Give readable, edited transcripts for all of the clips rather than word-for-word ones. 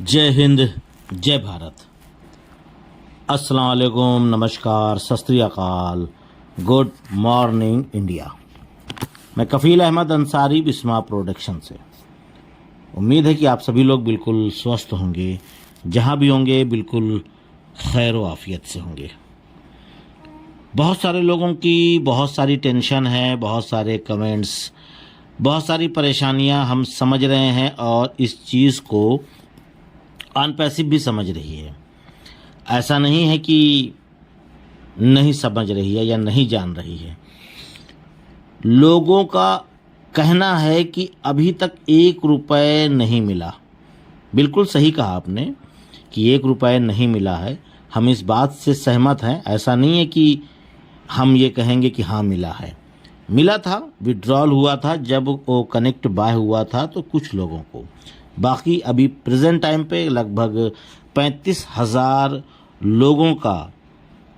जय हिंद, जय भारत। अस्सलाम वालेकुम, नमस्कार, सत श्री अकाल, गुड मॉर्निंग इंडिया। मैं कफ़ील अहमद अंसारी, बिस्मा प्रोडक्शन से। उम्मीद है कि आप सभी लोग बिल्कुल स्वस्थ होंगे, जहाँ भी होंगे बिल्कुल खैर व आफियत से होंगे। बहुत सारे लोगों की बहुत सारी टेंशन है, बहुत सारे कमेंट्स, बहुत सारी परेशानियां हम समझ रहे हैं और इस चीज़ को अनपैसिव भी समझ रही है। ऐसा नहीं है कि नहीं समझ रही है या नहीं जान रही है। लोगों का कहना है कि अभी तक 1 रुपये नहीं मिला। बिल्कुल सही कहा आपने कि 1 रुपये नहीं मिला है। हम इस बात से सहमत हैं। ऐसा नहीं है कि हम ये कहेंगे कि हाँ मिला है। मिला था, विड्रॉल हुआ था, जब वो कनेक्ट बाय हुआ था तो कुछ लोगों को। बाकी अभी प्रेजेंट टाइम पे लगभग 35,000 लोगों का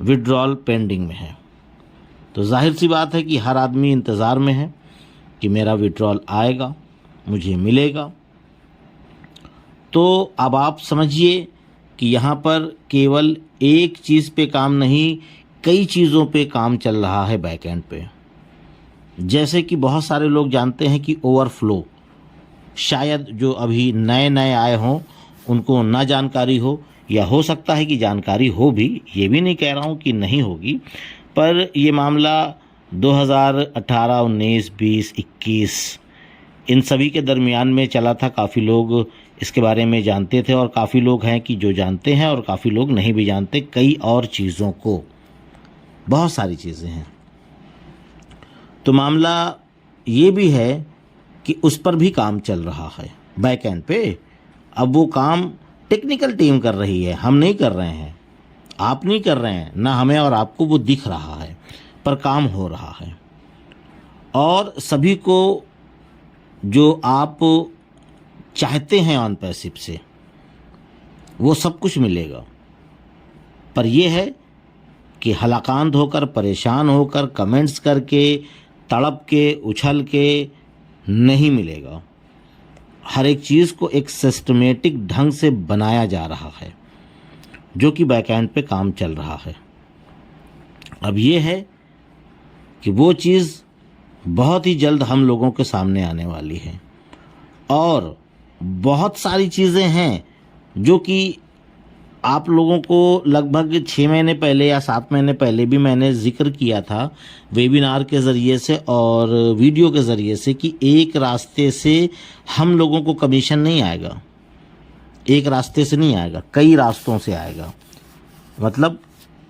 विड्रॉल पेंडिंग में है। तो जाहिर सी बात है कि हर आदमी इंतज़ार में है कि मेरा विड्रॉल आएगा, मुझे मिलेगा। तो अब आप समझिए कि यहाँ पर केवल एक चीज़ पे काम नहीं, कई चीज़ों पे काम चल रहा है बैकएंड पे। जैसे कि बहुत सारे लोग जानते हैं कि ओवरफ्लो, शायद जो अभी नए नए आए हों उनको ना जानकारी हो, या हो सकता है कि जानकारी हो भी, ये भी नहीं कह रहा हूँ कि नहीं होगी, पर ये मामला 2018, 19, 20, 21 इन सभी के दरमियान में चला था। काफ़ी लोग इसके बारे में जानते थे और काफ़ी लोग हैं कि जो जानते हैं और काफ़ी लोग नहीं भी जानते कई और चीज़ों को। बहुत सारी चीज़ें हैं। तो मामला ये भी है कि उस पर भी काम चल रहा है बैकएंड पे। अब वो काम टेक्निकल टीम कर रही है, हम नहीं कर रहे हैं, आप नहीं कर रहे हैं, ना हमें और आपको वो दिख रहा है, पर काम हो रहा है। और सभी को जो आप चाहते हैं ऑन पैसिव से वो सब कुछ मिलेगा। पर यह है कि हलाकांत होकर, परेशान होकर, कमेंट्स करके, तड़प के, उछल के नहीं मिलेगा। हर एक चीज़ को एक सिस्टमेटिक ढंग से बनाया जा रहा है, जो कि बैकएंड पे काम चल रहा है। अब ये है कि वो चीज़ बहुत ही जल्द हम लोगों के सामने आने वाली है। और बहुत सारी चीज़ें हैं जो कि आप लोगों को लगभग 6 महीने पहले या 7 महीने पहले भी मैंने जिक्र किया था वेबिनार के ज़रिए से और वीडियो के ज़रिए से कि एक रास्ते से हम लोगों को कमीशन नहीं आएगा। एक रास्ते से नहीं आएगा, कई रास्तों से आएगा। मतलब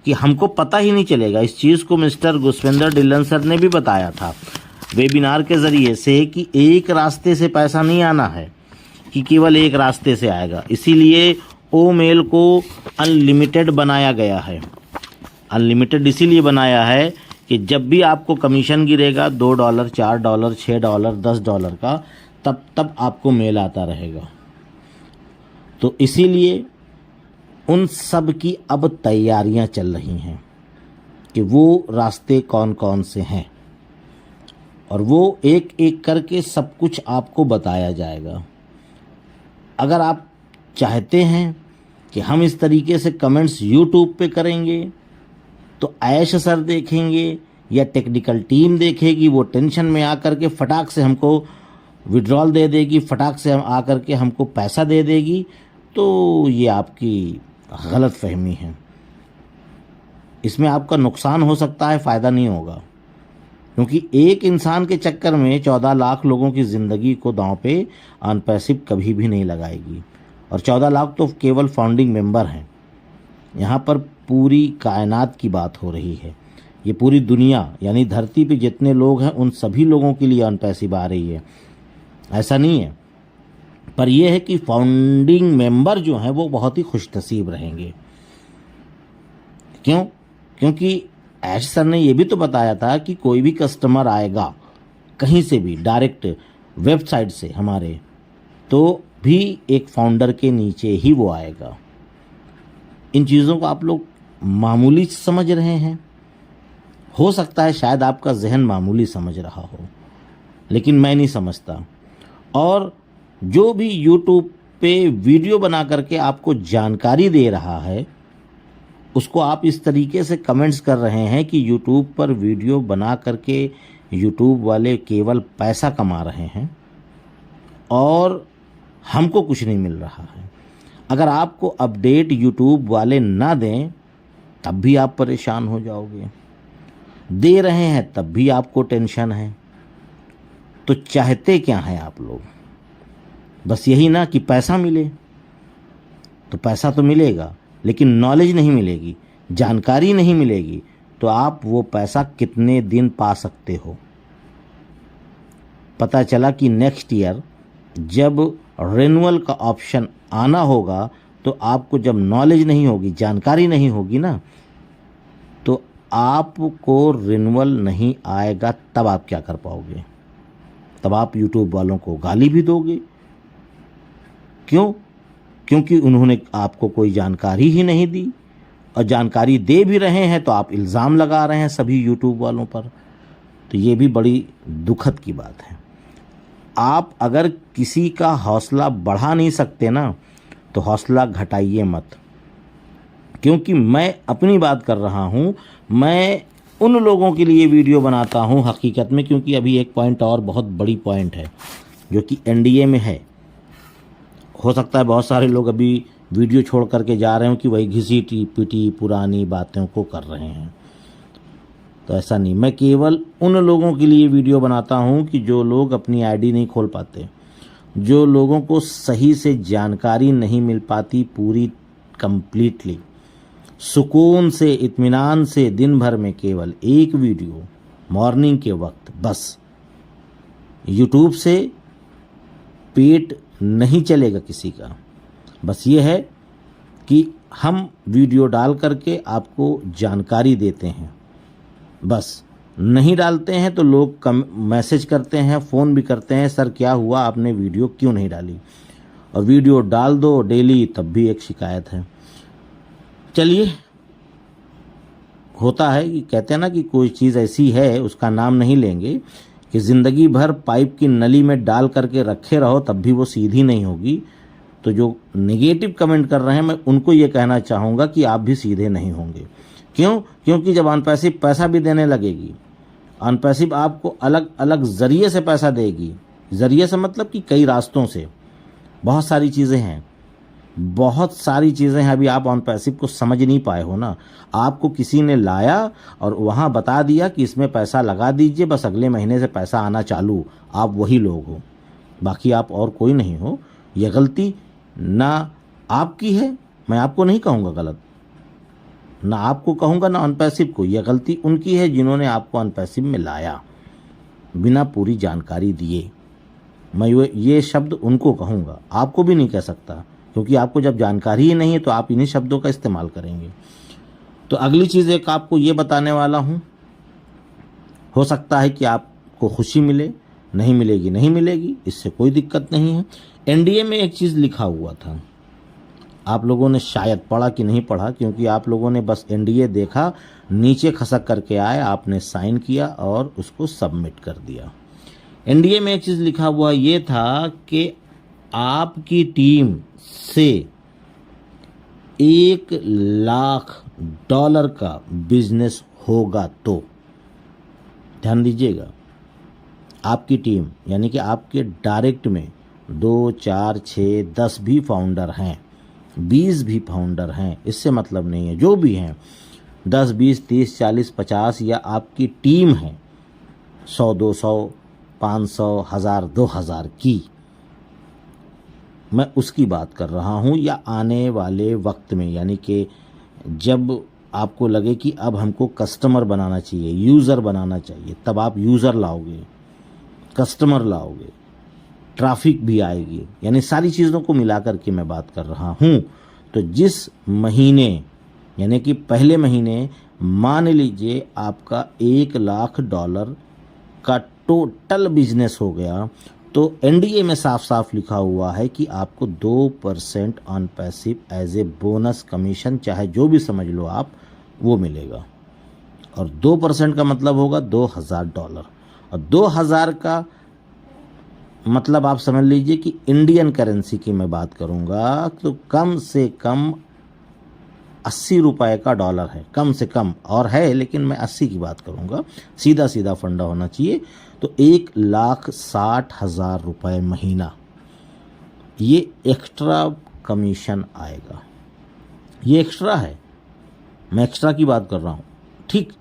कि हमको पता ही नहीं चलेगा। इस चीज़ को मिस्टर गुस्वेंद्र डिलन सर ने भी बताया था वेबिनार के ज़रिए से कि एक रास्ते से पैसा नहीं आना है, कि केवल एक रास्ते से आएगा। इसीलिए ओ मेल को अनलिमिटेड बनाया गया है। अनलिमिटेड इसीलिए बनाया है कि जब भी आपको कमीशन गिरेगा $2, $4, $6, $10 का, तब आपको मेल आता रहेगा। तो इसीलिए उन सब की अब तैयारियां चल रही हैं कि वो रास्ते कौन कौन से हैं, और वो एक एक करके सब कुछ आपको बताया जाएगा। अगर आप चाहते हैं कि हम इस तरीके से कमेंट्स यूट्यूब पे करेंगे तो ऐश सर देखेंगे या टेक्निकल टीम देखेगी, वो टेंशन में आकर के फटाक से हमको विड्रॉल दे देगी, फटाक से हम आकर के हमको पैसा दे देगी, तो ये आपकी गलत फहमी है। इसमें आपका नुकसान हो सकता है, फ़ायदा नहीं होगा। क्योंकि एक इंसान के चक्कर में 14 लाख लोगों की ज़िंदगी को दांव पे अनपैसिव कभी भी नहीं लगाएगी। और 14 लाख तो केवल फाउंडिंग मेंबर हैं। यहाँ पर पूरी कायनात की बात हो रही है। ये पूरी दुनिया यानी धरती पे जितने लोग हैं उन सभी लोगों के लिए अनपैसिव आ रही है। ऐसा नहीं है, पर यह है कि फाउंडिंग मेंबर जो हैं वो बहुत ही खुशनसीब रहेंगे। क्यों? क्योंकि ऐश सर ने ये भी तो बताया था कि कोई भी कस्टमर आएगा कहीं से भी, डायरेक्ट वेबसाइट से हमारे, तो भी एक फाउंडर के नीचे ही वो आएगा। इन चीज़ों को आप लोग मामूली समझ रहे हैं। हो सकता है शायद आपका जहन मामूली समझ रहा हो, लेकिन मैं नहीं समझता। और जो भी यूट्यूब पे वीडियो बना करके आपको जानकारी दे रहा है, उसको आप इस तरीके से कमेंट्स कर रहे हैं कि यूट्यूब पर वीडियो बना करके यूट्यूब वाले केवल पैसा कमा रहे हैं और हमको कुछ नहीं मिल रहा है। अगर आपको अपडेट यूट्यूब वाले ना दें तब भी आप परेशान हो जाओगे, दे रहे हैं तब भी आपको टेंशन है। तो चाहते क्या हैं आप लोग? बस यही ना कि पैसा मिले। तो पैसा तो मिलेगा लेकिन नॉलेज नहीं मिलेगी, जानकारी नहीं मिलेगी, तो आप वो पैसा कितने दिन पा सकते हो? पता चला कि नेक्स्ट ईयर जब रिन्यूअल का ऑप्शन आना होगा तो आपको जब नॉलेज नहीं होगी, जानकारी नहीं होगी ना, तो आपको रिन्यूअल नहीं आएगा, तब आप क्या कर पाओगे? तब आप यूट्यूब वालों को गाली भी दोगे। क्यों? क्योंकि उन्होंने आपको कोई जानकारी ही नहीं दी, और जानकारी दे भी रहे हैं तो आप इल्ज़ाम लगा रहे हैं सभी यूट्यूब वालों पर। तो ये भी बड़ी दुखद की बात है। आप अगर किसी का हौसला बढ़ा नहीं सकते ना, तो हौसला घटाइए मत। क्योंकि मैं अपनी बात कर रहा हूँ, मैं उन लोगों के लिए वीडियो बनाता हूँ हकीकत में, क्योंकि अभी एक पॉइंट और बहुत बड़ी पॉइंट है जो कि एनडीए में है। हो सकता है बहुत सारे लोग अभी वीडियो छोड़ करके जा रहे हो कि वही घिसी पिटी पुरानी बातों को कर रहे हैं। तो ऐसा नहीं, मैं केवल उन लोगों के लिए वीडियो बनाता हूं कि जो लोग अपनी आईडी नहीं खोल पाते, जो लोगों को सही से जानकारी नहीं मिल पाती पूरी कंप्लीटली, सुकून से इत्मीनान से दिन भर में केवल एक वीडियो मॉर्निंग के वक्त बस। यूट्यूब से पेट नहीं चलेगा किसी का। बस ये है कि हम वीडियो डाल करके आपको जानकारी देते हैं, बस नहीं डालते हैं तो लोग मैसेज करते हैं, फ़ोन भी करते हैं, सर क्या हुआ, आपने वीडियो क्यों नहीं डाली? और वीडियो डाल दो डेली तब भी एक शिकायत है। चलिए, होता है कि कहते हैं ना कि कोई चीज़ ऐसी है, उसका नाम नहीं लेंगे, कि ज़िंदगी भर पाइप की नली में डाल करके रखे रहो तब भी वो सीधी नहीं होगी। तो जो नेगेटिव कमेंट कर रहे हैं, मैं उनको ये कहना चाहूँगा कि आप भी सीधे नहीं होंगे। क्यों? क्योंकि जब अनपैसिव पैसा भी देने लगेगी, अनपैसिव आपको अलग अलग ज़रिए से पैसा देगी। ज़रिए से मतलब कि कई रास्तों से, बहुत सारी चीज़ें हैं, बहुत सारी चीज़ें हैं। अभी आप अनपैसिव को समझ नहीं पाए हो ना। आपको किसी ने लाया और वहाँ बता दिया कि इसमें पैसा लगा दीजिए, बस अगले महीने से पैसा आना चालू। आप वही लोग हो, बाकी आप और कोई नहीं हो। यह गलती ना आपकी है, मैं आपको नहीं कहूँगा गलत, ना आपको कहूँगा ना अनपैसिव को। यह गलती उनकी है जिन्होंने आपको अनपैसिव में लाया बिना पूरी जानकारी दिए। मैं ये शब्द उनको कहूँगा, आपको भी नहीं कह सकता, क्योंकि आपको जब जानकारी ही नहीं है तो आप इन्हीं शब्दों का इस्तेमाल करेंगे। तो अगली चीज़ एक आपको ये बताने वाला हूँ, हो सकता है कि आपको खुशी मिले, नहीं मिलेगी नहीं मिलेगी, इससे कोई दिक्कत नहीं है। एनडीए में एक चीज़ लिखा हुआ था, आप लोगों ने शायद पढ़ा कि नहीं पढ़ा, क्योंकि आप लोगों ने बस एनडीए देखा, नीचे खसक करके आए, आपने साइन किया और उसको सबमिट कर दिया। एनडीए में एक चीज़ लिखा हुआ ये था कि आपकी टीम से $1 लाख का बिजनेस होगा तो, ध्यान दीजिएगा, आपकी टीम यानी कि आपके डायरेक्ट में 2, 4, 6, 10 भी फाउंडर हैं, 20 भी फाउंडर हैं, इससे मतलब नहीं है, जो भी हैं 10, 20, 30, 40, 50, या आपकी टीम है 100, 200, 500, 1000, 2000 की, मैं उसकी बात कर रहा हूँ। या आने वाले वक्त में, यानी कि जब आपको लगे कि अब हमको कस्टमर बनाना चाहिए, यूज़र बनाना चाहिए, तब आप यूज़र लाओगे, कस्टमर लाओगे, ट्रैफिक भी आएगी, यानी सारी चीज़ों को मिलाकर के मैं बात कर रहा हूँ। तो जिस महीने यानी कि पहले महीने मान लीजिए आपका $1 लाख का टोटल बिजनेस हो गया, तो एनडीए में साफ साफ लिखा हुआ है कि आपको 2% on passive as a bonus commission, चाहे जो भी समझ लो आप, वो मिलेगा। और 2% का मतलब होगा $2000, और 2000 का मतलब आप समझ लीजिए कि इंडियन करेंसी की मैं बात करूँगा तो कम से कम 80 रुपए का डॉलर है, कम से कम, और है लेकिन मैं 80 की बात करूँगा, सीधा सीधा फंडा होना चाहिए। तो 1,60,000 रुपये महीना ये एक्स्ट्रा कमीशन आएगा। ये एक्स्ट्रा है, मैं एक्स्ट्रा की बात कर रहा हूँ। ठीक,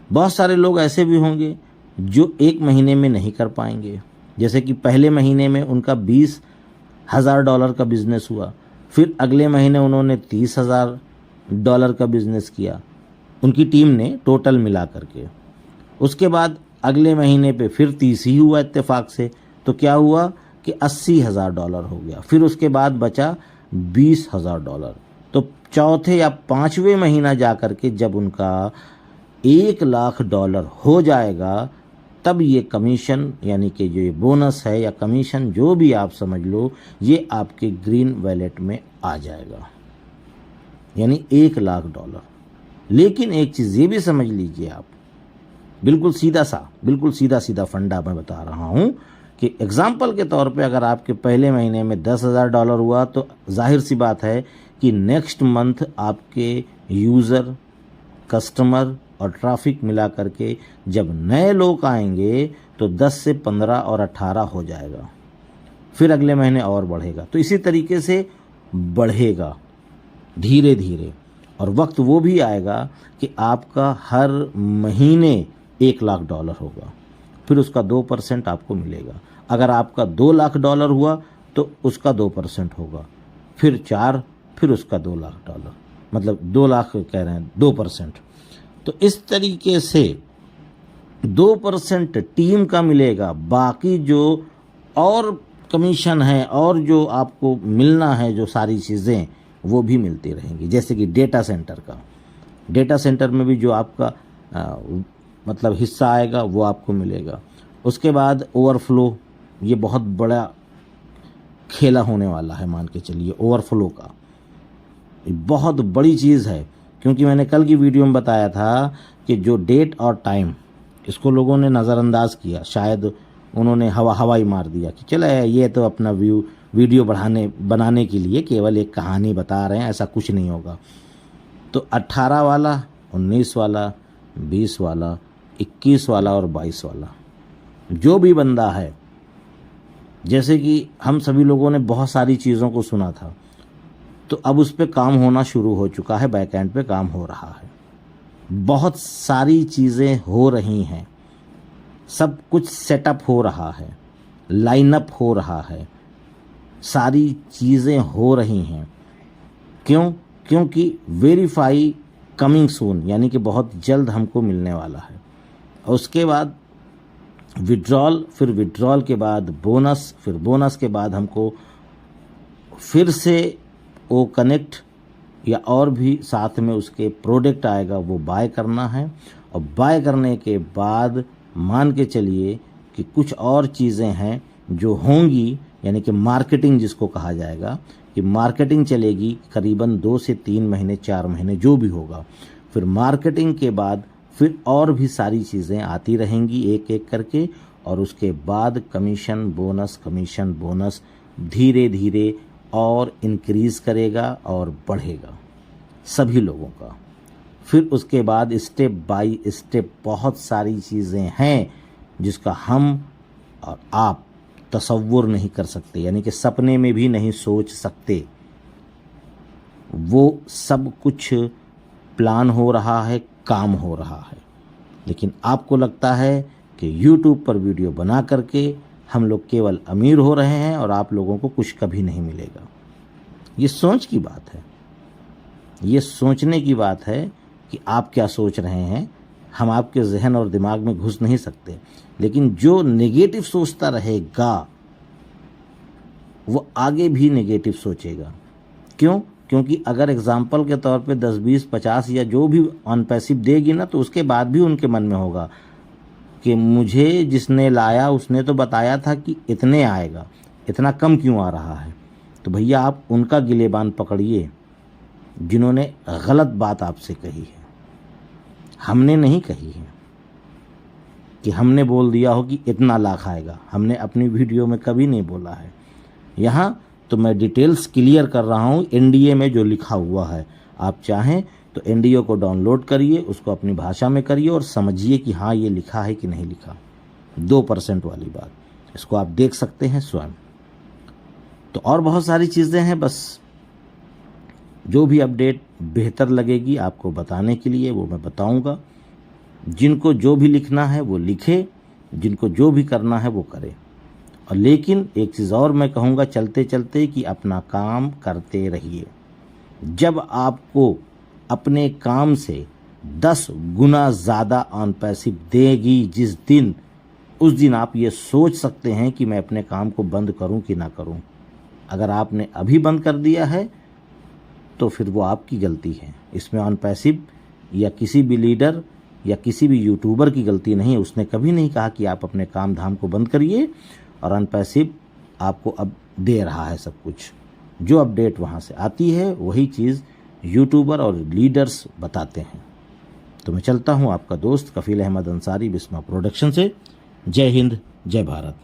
बहुत सारे लोग ऐसे भी होंगे जो एक महीने में नहीं कर पाएंगे। जैसे कि पहले महीने में उनका 20,000 डॉलर का बिजनेस हुआ, फिर अगले महीने उन्होंने 30,000 डॉलर का बिजनेस किया, उनकी टीम ने टोटल मिला करके। उसके बाद अगले महीने पे फिर 30 ही हुआ इत्तेफाक से, तो क्या हुआ कि 80,000 डॉलर हो गया। फिर उसके बाद बचा 20,000 डॉलर। तो चौथे या पाँचवें महीना जा कर के जब उनका 1,00,000 डॉलर हो जाएगा, तब ये कमीशन यानी कि जो ये बोनस है या कमीशन जो भी आप समझ लो, ये आपके ग्रीन वैलेट में आ जाएगा, यानी 1,00,000 डॉलर। लेकिन एक चीज़ ये भी समझ लीजिए आप, बिल्कुल सीधा सीधा फंडा मैं बता रहा हूँ कि एग्जाम्पल के तौर पे अगर आपके पहले महीने में 10,000 डॉलर हुआ, तो जाहिर सी बात है कि नेक्स्ट मंथ आपके यूज़र, कस्टमर और ट्रैफिक मिला करके जब नए लोग आएंगे तो 10 से 15 और 18 हो जाएगा, फिर अगले महीने और बढ़ेगा। तो इसी तरीके से बढ़ेगा धीरे धीरे, और वक्त वो भी आएगा कि आपका हर महीने 1,00,000 डॉलर होगा, फिर उसका 2% आपको मिलेगा। अगर आपका 2,00,000 डॉलर हुआ तो उसका 2% होगा, फिर 4, फिर उसका 2,00,000 डॉलर, मतलब 2,00,000 कह रहे हैं, 2%। तो इस तरीके से 2% टीम का मिलेगा, बाकी जो और कमीशन है और जो आपको मिलना है, जो सारी चीज़ें वो भी मिलती रहेंगी। जैसे कि डेटा सेंटर में भी जो आपका मतलब हिस्सा आएगा वो आपको मिलेगा। उसके बाद ओवरफ्लो, ये बहुत बड़ा खेला होने वाला है, मान के चलिए ओवरफ्लो का, ये बहुत बड़ी चीज़ है। क्योंकि मैंने कल की वीडियो में बताया था कि जो डेट और टाइम, इसको लोगों ने नज़रअंदाज किया, शायद उन्होंने हवाई मार दिया कि चले ये तो अपना वीडियो बनाने के लिए केवल एक कहानी बता रहे हैं, ऐसा कुछ नहीं होगा। तो 18 वाला, 19 वाला, 20 वाला, 21 वाला और 22 वाला जो भी बंदा है, जैसे कि हम सभी लोगों ने बहुत सारी चीज़ों को सुना था, तो अब उस पर काम होना शुरू हो चुका है, बैक एंड पे काम हो रहा है, बहुत सारी चीज़ें हो रही हैं, सब कुछ सेटअप हो रहा है, लाइनअप हो रहा है, सारी चीज़ें हो रही हैं। क्यों? क्योंकि वेरीफाई कमिंग सून, यानी कि बहुत जल्द हमको मिलने वाला है। और उसके बाद विड्रॉल, फिर विड्रॉल के बाद बोनस, फिर बोनस के बाद हमको फिर से वो कनेक्ट या और भी साथ में उसके प्रोडक्ट आएगा, वो बाय करना है। और बाय करने के बाद मान के चलिए कि कुछ और चीज़ें हैं जो होंगी, यानी कि मार्केटिंग जिसको कहा जाएगा, कि मार्केटिंग चलेगी करीबन 2 से 3 महीने, 4 महीने जो भी होगा। फिर मार्केटिंग के बाद फिर और भी सारी चीज़ें आती रहेंगी एक एक करके, और उसके बाद कमीशन बोनस धीरे धीरे और इंक्रीज़ करेगा और बढ़ेगा सभी लोगों का। फिर उसके बाद स्टेप बाय स्टेप बहुत सारी चीज़ें हैं जिसका हम और आप तसव्वुर नहीं कर सकते, यानी कि सपने में भी नहीं सोच सकते। वो सब कुछ प्लान हो रहा है, काम हो रहा है। लेकिन आपको लगता है कि YouTube पर वीडियो बना करके हम लोग केवल अमीर हो रहे हैं और आप लोगों को कुछ कभी नहीं मिलेगा। ये सोच की बात है, ये सोचने की बात है कि आप क्या सोच रहे हैं। हम आपके जहन और दिमाग में घुस नहीं सकते, लेकिन जो नेगेटिव सोचता रहेगा वो आगे भी नेगेटिव सोचेगा। क्यों? क्योंकि अगर एग्जाम्पल के तौर पे 10, 20, 50 या जो भी ऑन पैसिव देगी ना, तो उसके बाद भी उनके मन में होगा कि मुझे जिसने लाया उसने तो बताया था कि इतने आएगा, इतना कम क्यों आ रहा है। तो भैया आप उनका गिलेबान पकड़िए जिन्होंने गलत बात आपसे कही है, हमने नहीं कही है। कि हमने बोल दिया हो कि इतना लाख आएगा। हमने अपनी वीडियो में कभी नहीं बोला है। यहाँ तो मैं डिटेल्स क्लियर कर रहा हूँ एनडीए में जो लिखा हुआ है। आप चाहें तो एनडीए को डाउनलोड करिए, उसको अपनी भाषा में करिए और समझिए कि हाँ ये लिखा है कि नहीं लिखा। 2% वाली बात, इसको आप देख सकते हैं स्वयं। तो और बहुत सारी चीज़ें हैं, बस जो भी अपडेट बेहतर लगेगी आपको बताने के लिए वो मैं बताऊंगा। जिनको जो भी लिखना है वो लिखे, जिनको जो भी करना है वो करे। और लेकिन एक चीज़ और मैं कहूँगा चलते चलते कि अपना काम करते रहिए। जब आपको अपने काम से 10 गुना ज़्यादा ऑन पैसिव देगी जिस दिन, उस दिन आप ये सोच सकते हैं कि मैं अपने काम को बंद करूं कि ना करूं। अगर आपने अभी बंद कर दिया है तो फिर वो आपकी गलती है। इसमें ऑन पैसिव या किसी भी लीडर या किसी भी यूट्यूबर की गलती नहीं है। उसने कभी नहीं कहा कि आप अपने काम धाम को बंद करिए, और ऑन पैसिव आपको अब दे रहा है सब कुछ। जो अपडेट वहाँ से आती है वही चीज़ यूट्यूबर और लीडर्स बताते हैं। तो मैं चलता हूँ, आपका दोस्त कफील अहमद अंसारी, बिस्मा प्रोडक्शन से। जय हिंद, जय भारत।